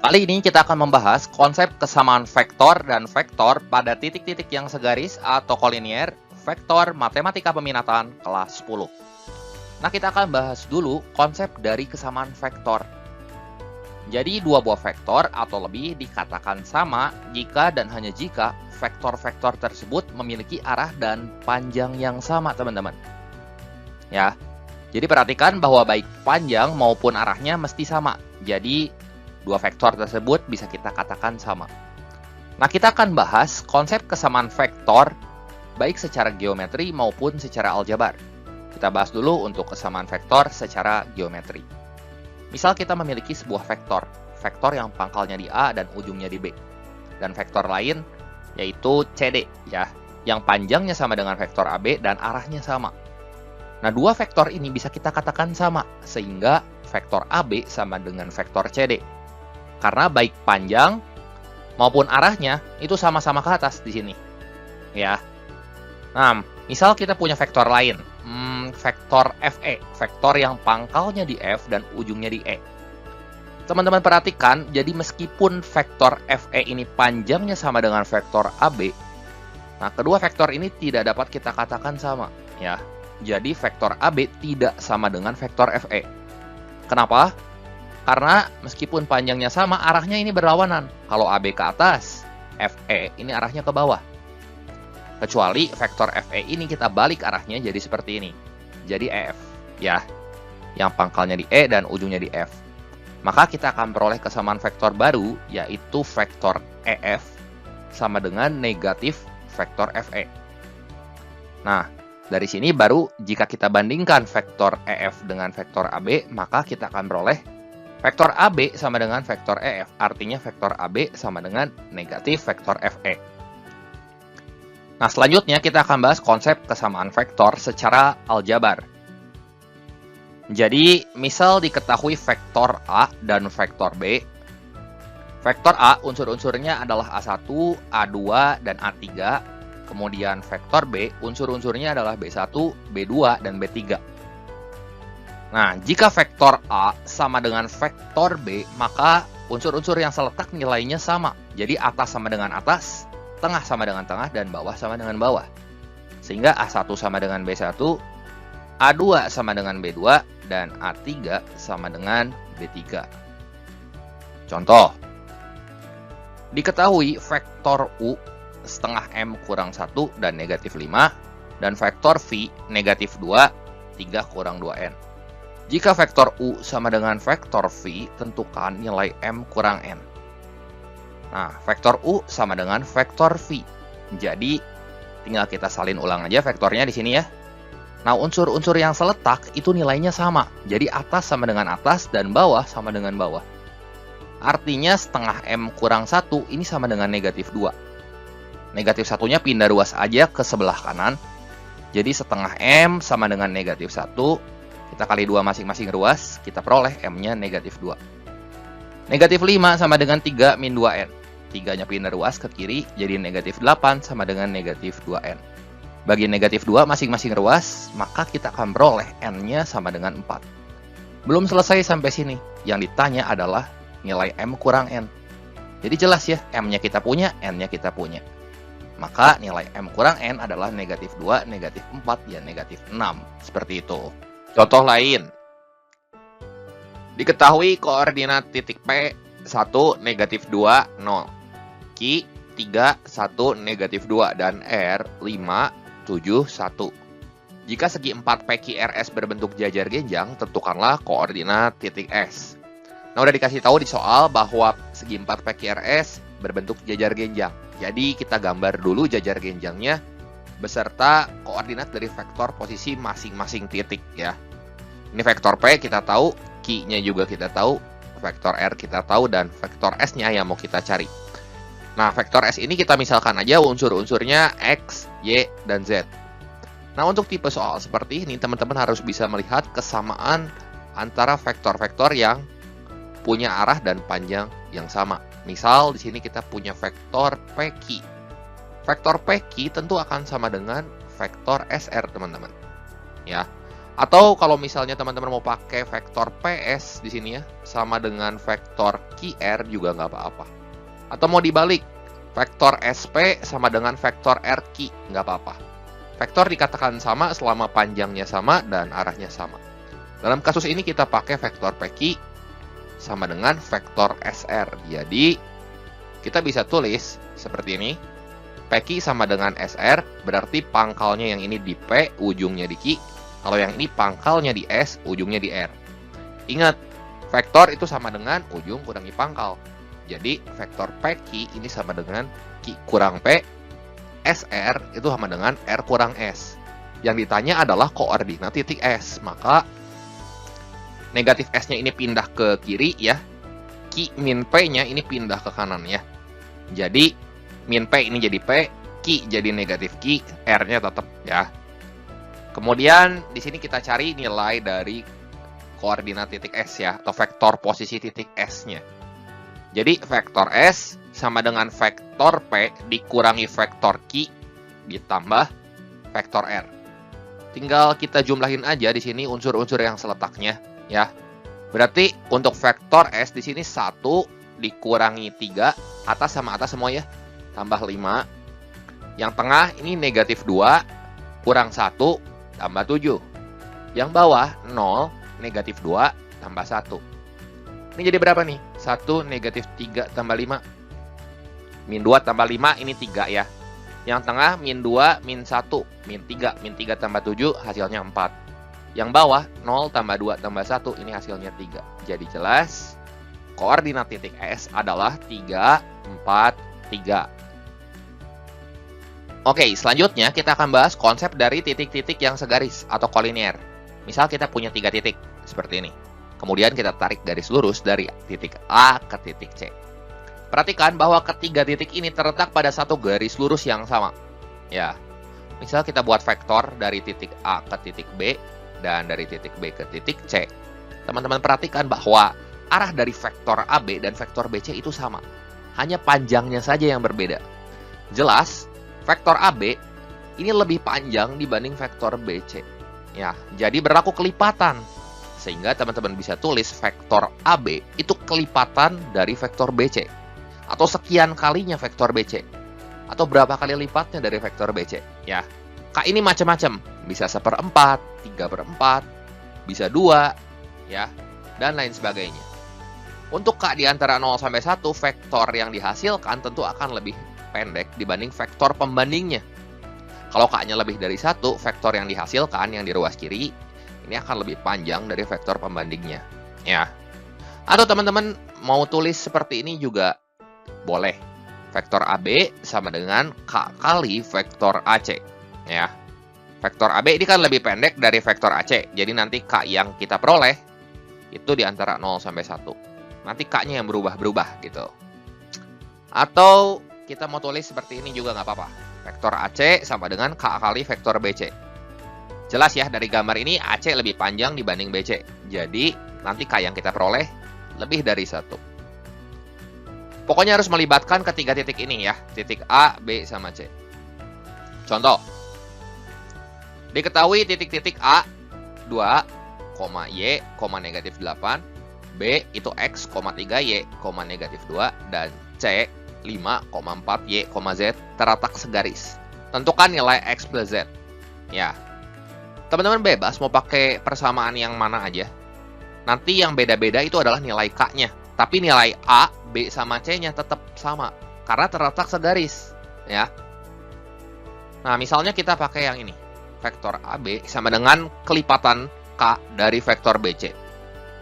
Kali ini kita akan membahas konsep kesamaan vektor dan vektor pada titik-titik yang segaris atau kolinier, vektor matematika peminatan kelas 10. Nah, kita akan bahas dulu konsep dari kesamaan vektor. Jadi, dua buah vektor atau lebih dikatakan sama jika dan hanya jika vektor-vektor tersebut memiliki arah dan panjang yang sama, teman-teman. Ya, jadi perhatikan bahwa baik panjang maupun arahnya mesti sama. Jadi, dua vektor tersebut bisa kita katakan sama. Nah, kita akan bahas konsep kesamaan vektor baik secara geometri maupun secara aljabar. Kita bahas dulu untuk kesamaan vektor secara geometri. Misal kita memiliki sebuah vektor yang pangkalnya di A dan ujungnya di B. Dan vektor lain yaitu CD ya, yang panjangnya sama dengan vektor AB dan arahnya sama. Nah, dua vektor ini bisa kita katakan sama, sehingga vektor AB sama dengan vektor CD. Karena baik panjang maupun arahnya itu sama-sama ke atas di sini. Ya. Nah, misal kita punya vektor lain, vektor FE, vektor yang pangkalnya di F dan ujungnya di E. Teman-teman perhatikan, jadi meskipun vektor FE ini panjangnya sama dengan vektor AB, nah kedua vektor ini tidak dapat kita katakan sama, ya. Jadi vektor AB tidak sama dengan vektor FE. Kenapa? Karena meskipun panjangnya sama, arahnya ini berlawanan. Kalau AB ke atas, FE ini arahnya ke bawah. Kecuali vektor FE ini kita balik arahnya jadi seperti ini. Jadi EF, ya. Yang pangkalnya di E dan ujungnya di F. Maka kita akan peroleh kesamaan vektor baru, yaitu vektor EF sama dengan negatif vektor FE. Nah, dari sini baru jika kita bandingkan vektor EF dengan vektor AB, maka kita akan peroleh vektor AB sama dengan vektor EF. Artinya vektor AB sama dengan negatif vektor FE. Nah, selanjutnya kita akan bahas konsep kesamaan vektor secara aljabar. Jadi, misal diketahui vektor A dan vektor B. Vektor A unsur-unsurnya adalah A1, A2, dan A3. Kemudian vektor B, unsur-unsurnya adalah B1, B2, dan B3. Nah, jika vektor A sama dengan vektor B, maka unsur-unsur yang seletak nilainya sama. Jadi atas sama dengan atas, tengah sama dengan tengah, dan bawah sama dengan bawah. Sehingga A1 sama dengan B1, A2 sama dengan B2, dan A3 sama dengan B3. Contoh, diketahui vektor U setengah M kurang 1 dan negatif 5, dan vektor V negatif 2, 3 kurang 2N. Jika vektor U sama dengan vektor V, tentukan nilai M kurang N. Nah, vektor U sama dengan vektor V. Jadi, tinggal kita salin ulang aja vektornya di sini ya. Nah, unsur-unsur yang seletak itu nilainya sama. Jadi, atas sama dengan atas dan bawah sama dengan bawah. Artinya, setengah M kurang 1 ini sama dengan negatif 2. Negatif satunya pindah ruas aja ke sebelah kanan. Jadi setengah M sama dengan negatif 1. Kita kali 2 masing-masing ruas, kita peroleh M-nya negatif 2. Negatif 5 sama dengan 3 min 2N. 3-nya pindah ruas ke kiri, jadi negatif 8 sama dengan negatif 2N. Bagi negatif 2 masing-masing ruas, maka kita akan peroleh N-nya sama dengan 4. Belum selesai sampai sini. Yang ditanya adalah nilai M kurang N. Jadi jelas ya, M-nya kita punya, N-nya kita punya. Maka nilai M kurang N adalah negatif 2, negatif 4, dan negatif 6. Seperti itu. Contoh lain. Diketahui koordinat titik P 1, negatif 2, 0. Q 3, 1, negatif 2. Dan R 5, 7, 1. Jika segi 4 PQRS berbentuk jajar genjang, tentukanlah koordinat titik S. Nah, udah dikasih tahu di soal bahwa segi 4 PQRS berbentuk jajar genjang. Jadi kita gambar dulu jajar genjangnya beserta koordinat dari vektor posisi masing-masing titik ya. Ini vektor P kita tahu, Q-nya juga kita tahu, vektor R kita tahu, dan vektor S-nya yang mau kita cari. Nah, vektor S ini kita misalkan aja unsur-unsurnya X, Y, dan Z. Nah, untuk tipe soal seperti ini, teman-teman harus bisa melihat kesamaan antara vektor-vektor yang punya arah dan panjang yang sama. Misal di sini kita punya vektor PQ. Vektor PQ tentu akan sama dengan vektor SR, teman-teman. Ya. Atau kalau misalnya teman-teman mau pakai vektor PS di sini ya, sama dengan vektor QR juga nggak apa-apa. Atau mau dibalik, vektor SP sama dengan vektor RQ, nggak apa-apa. Vektor dikatakan sama selama panjangnya sama dan arahnya sama. Dalam kasus ini kita pakai vektor PQ sama dengan vektor SR. Jadi, kita bisa tulis seperti ini. PQ sama dengan SR, berarti pangkalnya yang ini di P, ujungnya di Q. Kalau yang ini pangkalnya di S, ujungnya di R. Ingat, vektor itu sama dengan ujung kurangi pangkal. Jadi, vektor PQ ini sama dengan Q kurang P, SR itu sama dengan R kurang S. Yang ditanya adalah koordinat titik S. Maka, negatif S-nya ini pindah ke kiri ya. Q min P-nya ini pindah ke kanan ya. Jadi, min P ini jadi P, Q jadi negatif Q, R-nya tetap ya. Kemudian di sini kita cari nilai dari koordinat titik S ya, atau vektor posisi titik S-nya. Jadi vektor S sama dengan vektor P dikurangi vektor Q ditambah vektor R. Tinggal kita jumlahin aja di sini unsur-unsur yang seletaknya ya. Berarti untuk vektor S di sini 1 dikurangi 3, atas sama atas semua ya, tambah 5. Yang tengah ini negatif 2 kurang 1 tambah 7. Yang bawah 0, negatif 2, tambah 1. Ini jadi berapa nih? 1, negatif 3, tambah 5. Min 2, tambah 5, ini 3 ya. Yang tengah, min 2, min 1, min 3. Min 3, tambah 7, hasilnya 4. Yang bawah, 0, tambah 2, tambah 1, ini hasilnya 3. Jadi jelas, koordinat titik S adalah 3, 4, 3. Oke, selanjutnya kita akan bahas konsep dari titik-titik yang segaris atau kolinier. Misal kita punya 3 titik, seperti ini. Kemudian kita tarik garis lurus dari titik A ke titik C. Perhatikan bahwa ketiga titik ini terletak pada satu garis lurus yang sama. Ya, misal kita buat vektor dari titik A ke titik B, dan dari titik B ke titik C. Teman-teman perhatikan bahwa arah dari vektor AB dan vektor BC itu sama. Hanya panjangnya saja yang berbeda. Jelas, vektor AB ini lebih panjang dibanding vektor BC. Ya, jadi berlaku kelipatan. Sehingga teman-teman bisa tulis vektor AB itu kelipatan dari vektor BC. Atau sekian kalinya vektor BC. Atau berapa kali lipatnya dari vektor BC. Ya, K ini macam-macam. Bisa 1/4, 3/4, bisa 2, ya, dan lain sebagainya. Untuk K di antara 0 sampai 1, vektor yang dihasilkan tentu akan lebih pendek dibanding vektor pembandingnya. Kalau K-nya lebih dari 1, vektor yang dihasilkan yang di ruas kiri ini akan lebih panjang dari vektor pembandingnya, ya. Atau teman-teman mau tulis seperti ini juga boleh. Vektor AB sama dengan K kali vektor AC, ya. Vektor AB ini kan lebih pendek dari vektor AC. Jadi nanti K yang kita peroleh itu di antara 0 sampai 1. Nanti K-nya yang berubah-berubah gitu. Atau kita mau tulis seperti ini juga nggak apa-apa. Vektor AC sama dengan K kali vektor BC. Jelas ya, dari gambar ini AC lebih panjang dibanding BC. Jadi, nanti K yang kita peroleh lebih dari 1. Pokoknya harus melibatkan ketiga titik ini ya. Titik A, B, sama C. Contoh. Diketahui titik-titik A, 2, Y, negatif 8. B itu X, 3, Y, negatif 2. Dan C, 5,4 Y, Z terletak segaris. Tentukan nilai X plus Z. Ya. Teman-teman bebas mau pakai persamaan yang mana aja. Nanti yang beda-beda itu adalah nilai K-nya. Tapi nilai A, B, sama C-nya tetap sama. Karena terletak segaris. Ya. Nah, misalnya kita pakai yang ini. Vektor AB sama dengan kelipatan K dari vektor BC.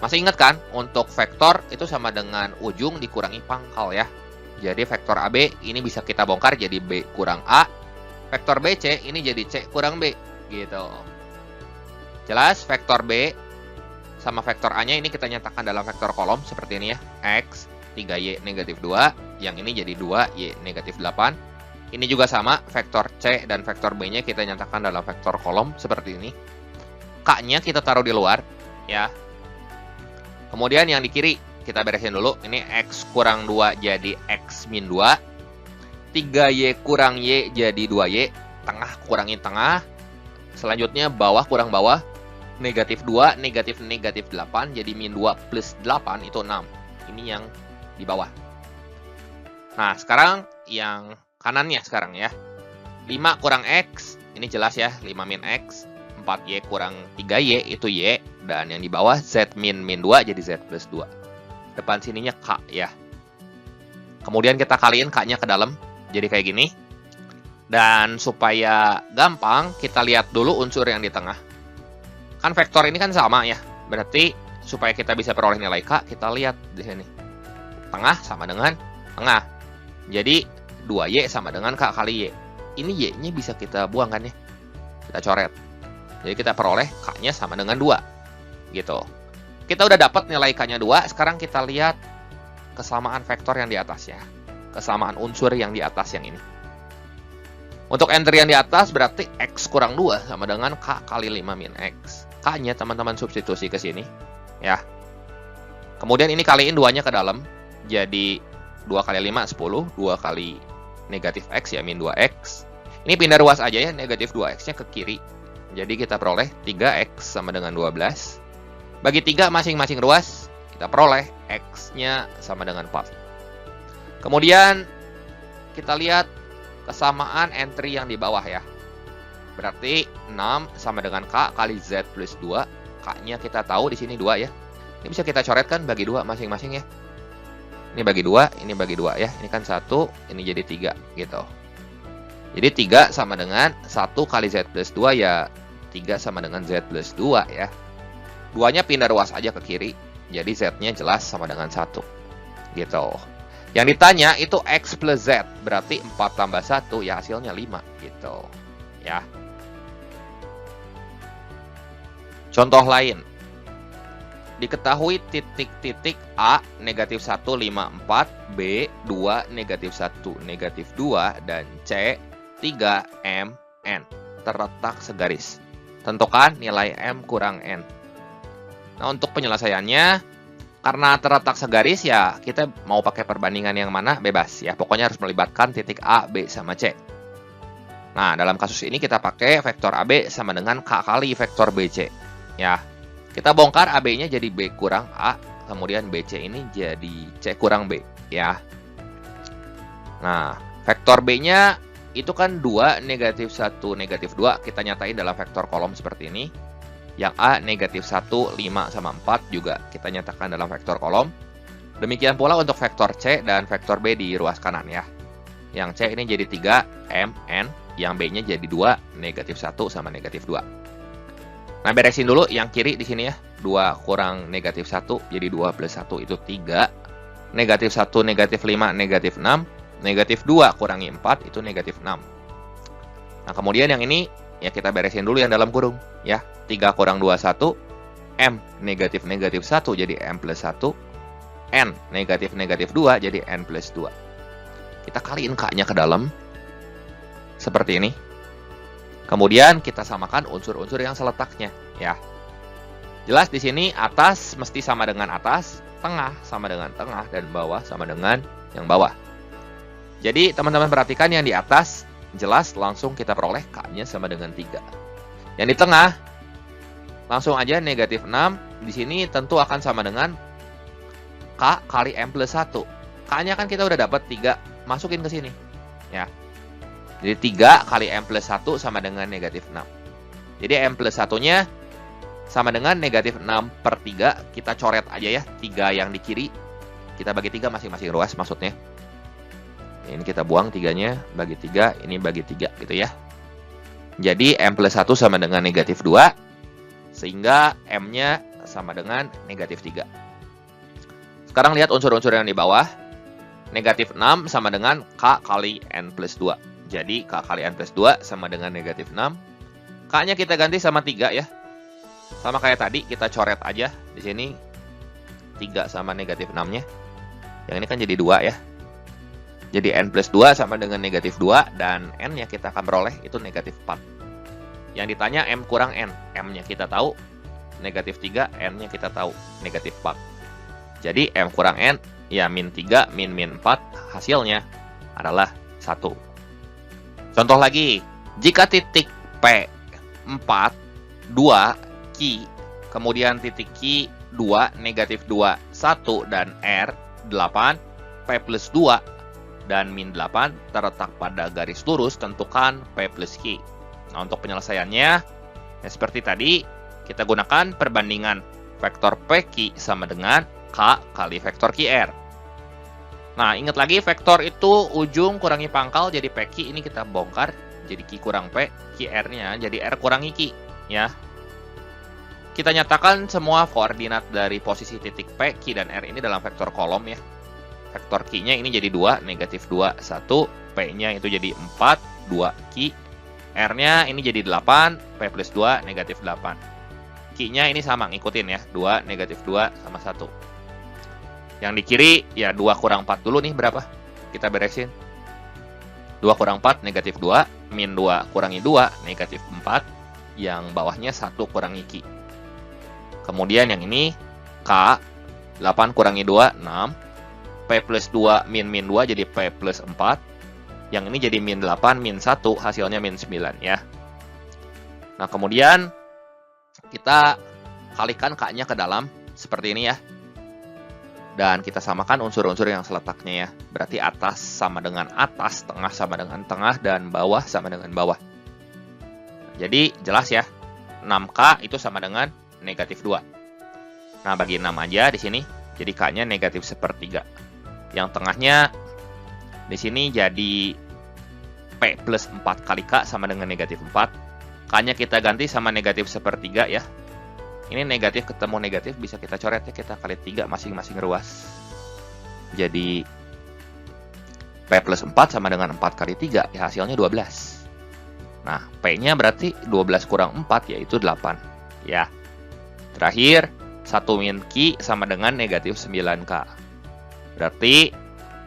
Masih ingat kan? Untuk vektor itu sama dengan ujung dikurangi pangkal ya. Jadi vektor AB ini bisa kita bongkar jadi B kurang A. Vektor BC ini jadi C kurang B. Gitu. Jelas, vektor B sama vektor A-nya ini kita nyatakan dalam vektor kolom seperti ini ya. X, 3Y negatif 2. Yang ini jadi 2Y negatif 8. Ini juga sama, vektor C dan vektor B-nya kita nyatakan dalam vektor kolom seperti ini. K-nya kita taruh di luar ya. Kemudian yang di kiri kita beresin dulu. Ini X kurang 2 jadi X min 2. 3Y kurang Y jadi 2Y. Tengah kurangin tengah. Selanjutnya bawah kurang bawah. Negatif 2, negatif 8, jadi min 2 plus 8 itu 6. Ini yang di bawah. Nah, sekarang yang kanannya sekarang ya. 5 kurang X, ini jelas ya, 5 min X. 4Y kurang 3Y, itu Y. Dan yang di bawah Z min 2, jadi Z plus 2. Depan sininya K ya. Kemudian kita kaliin K-nya ke dalam, jadi kayak gini. Dan supaya gampang, kita lihat dulu unsur yang di tengah. Kan vektor ini kan sama ya. Berarti supaya kita bisa peroleh nilai K, kita lihat di sini. Tengah sama dengan tengah. Jadi 2Y sama dengan K kali Y. Ini Y-nya bisa kita buang kan ya. Kita coret. Jadi kita peroleh K-nya sama dengan 2. Gitu. Kita udah dapat nilai K-nya 2. Sekarang kita lihat kesamaan vektor yang di atas ya. Kesamaan unsur yang di atas yang ini. Untuk entry yang di atas berarti X kurang 2 sama dengan K kali 5 min X. K-nya teman-teman substitusi ke sini. Ya. Kemudian ini kaliin 2-nya ke dalam. Jadi 2 kali 5, 10. 2 kali negatif X ya, min 2X. Ini pindah ruas aja ya, negatif 2X-nya ke kiri. Jadi kita peroleh 3X sama dengan 12. Bagi 3 masing-masing ruas, kita peroleh X-nya sama dengan 4. Kemudian kita lihat kesamaan entry yang di bawah ya. Berarti 6 sama dengan K kali Z plus 2. K-nya kita tahu di sini 2 ya. Ini bisa kita coretkan bagi 2 masing-masing ya. Ini bagi 2, ini bagi 2 ya. Ini kan 1, ini jadi 3 gitu. Jadi 3 sama dengan 1 kali Z plus 2 ya. 3 sama dengan Z plus 2 ya. 2-nya pindah ruas aja ke kiri. Jadi Z-nya jelas sama dengan 1. Gitu. Yang ditanya itu X plus Z. Berarti 4 tambah 1 ya hasilnya 5 gitu. Ya. Contoh lain. Diketahui titik-titik A negatif 1, 5, 4, B 2, negatif 1, negatif 2, dan C 3, M, N. Terletak segaris. Tentukan nilai M kurang N. Nah, untuk penyelesaiannya, karena terletak segaris ya kita mau pakai perbandingan yang mana bebas ya. Pokoknya harus melibatkan titik A, B, sama C. Nah, dalam kasus ini kita pakai vektor AB sama dengan K kali vektor BC. Ya, kita bongkar AB-nya jadi B kurang A, kemudian BC ini jadi C kurang B. Ya. Nah, vektor B-nya itu kan 2, negatif 1, negatif 2. Kita nyatain dalam vektor kolom seperti ini. Yang A negatif 1, 5, sama 4 juga kita nyatakan dalam vektor kolom. Demikian pula untuk vektor C dan vektor B di ruas kanan ya. Yang C ini jadi 3, M, N. Yang B-nya jadi 2, negatif 1, sama negatif 2. Nah, beresin dulu yang kiri di sini ya. 2 kurang negatif 1, jadi 2 plus 1 itu 3. Negatif 1, negatif 5, negatif 6. Negatif 2 kurangi 4 itu negatif 6. Nah, kemudian yang ini ya kita beresin dulu yang dalam kurung ya. 3 kurang 2, 1. M negatif negatif 1 jadi M plus 1. N negatif negatif 2 jadi N plus 2. Kita kaliin K-nya ke dalam. Seperti ini. Kemudian kita samakan unsur-unsur yang seletaknya ya. Jelas di sini atas mesti sama dengan atas, tengah sama dengan tengah, dan bawah sama dengan yang bawah. Jadi teman-teman perhatikan yang di atas jelas langsung kita peroleh K-nya sama dengan 3. Yang di tengah langsung aja negatif 6. Di sini tentu akan sama dengan K kali M plus 1. K-nya kan kita udah dapat 3. Masukin ke sini ya. Jadi 3 kali M plus 1 sama dengan negatif 6. Jadi M plus 1-nya sama dengan negatif 6 per 3. Kita coret aja ya. 3 yang di kiri. Kita bagi 3 masing-masing ruas maksudnya. Ini kita buang 3-nya. Bagi 3. Ini bagi 3 gitu ya. Jadi M plus 1 sama dengan negatif 2. Sehingga M-nya sama dengan negatif 3. Sekarang lihat unsur-unsur yang di bawah. Negatif 6 sama dengan K kali N plus 2. Jadi K kali N plus 2 sama dengan negatif 6. K-nya kita ganti sama 3 ya. Sama kayak tadi, kita coret aja di sini 3 sama negatif 6-nya. Yang ini kan jadi 2 ya. Jadi N plus 2 sama dengan negatif 2. Dan N-nya kita akan peroleh itu negatif 4. Yang ditanya M kurang N. M-nya kita tahu negatif 3, N-nya kita tahu negatif 4. Jadi M kurang N, ya min 3, min 4. Hasilnya adalah 1. Contoh lagi, jika titik P 4, 2, Q, kemudian titik Q 2, negatif 2, 1, dan R 8, P plus 2, dan min 8 terletak pada garis lurus, tentukan P plus Q. Nah, untuk penyelesaiannya, ya seperti tadi, kita gunakan perbandingan vektor PQ sama dengan K kali vektor QR. Nah, ingat lagi vektor itu ujung kurangi pangkal, jadi PQ ini kita bongkar, jadi Q kurang P, QR-nya jadi R kurangi Q, ya. Kita nyatakan semua koordinat dari posisi titik P, Q, dan R ini dalam vektor kolom ya. Vektor Q-nya ini jadi 2, negatif 2, 1. P-nya itu jadi 4, 2, Q. R-nya ini jadi 8, P plus 2, negatif 8. Q-nya ini sama, ngikutin ya. 2, negatif 2, sama 1. Yang di kiri, ya 2 kurang 4 dulu nih, berapa? Kita beresin. 2 kurang 4, negatif 2. Min 2 kurangi 2, negatif 4. Yang bawahnya 1 kurangi Q. Kemudian yang ini K, 8 kurangi 2, 6. P plus 2, min 2 jadi P plus 4. Yang ini jadi min 8, min 1, hasilnya min 9 ya. Nah, kemudian kita kalikan K-nya ke dalam, seperti ini ya. Dan kita samakan unsur-unsur yang seletaknya ya. Berarti atas sama dengan atas, tengah sama dengan tengah, dan bawah sama dengan bawah. Jadi jelas ya, 6K itu sama dengan negatif 2. Nah, bagi 6 aja di sini. Jadi K-nya negatif 1/3. Yang tengahnya di sini jadi P plus 4 kali K sama dengan negatif 4. K-nya kita ganti sama negatif 1/3 ya. Ini negatif ketemu negatif bisa kita coret ya. Kita kali 3 masing-masing ruas. Jadi P plus 4 sama dengan 4 kali 3. Ya, hasilnya 12. Nah, P-nya berarti 12 kurang 4 yaitu 8. Ya. Terakhir, 1 min Q sama dengan negatif 9K. Berarti,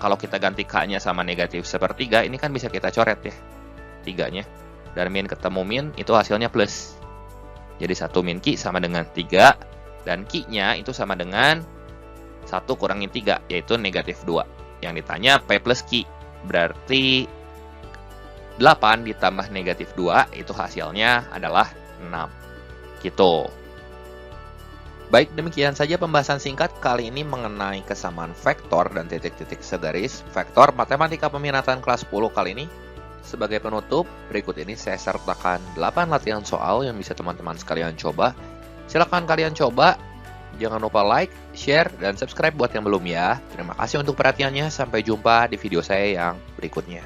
kalau kita ganti K-nya sama negatif 1/3, ini kan bisa kita coret ya, 3-nya. Dan min ketemu min, itu hasilnya plus. Jadi 1 min Q sama dengan 3, dan Q-nya itu sama dengan 1 kurangi 3, yaitu negatif 2. Yang ditanya P plus Q, berarti 8 ditambah negatif 2, itu hasilnya adalah 6. Gitu. Baik, demikian saja pembahasan singkat kali ini mengenai kesamaan vektor dan titik-titik segaris vektor matematika peminatan kelas 10 kali ini. Sebagai penutup, berikut ini saya sertakan 8 latihan soal yang bisa teman-teman sekalian coba. Silakan kalian coba. Jangan lupa like, share, dan subscribe buat yang belum ya. Terima kasih untuk perhatiannya. Sampai jumpa di video saya yang berikutnya.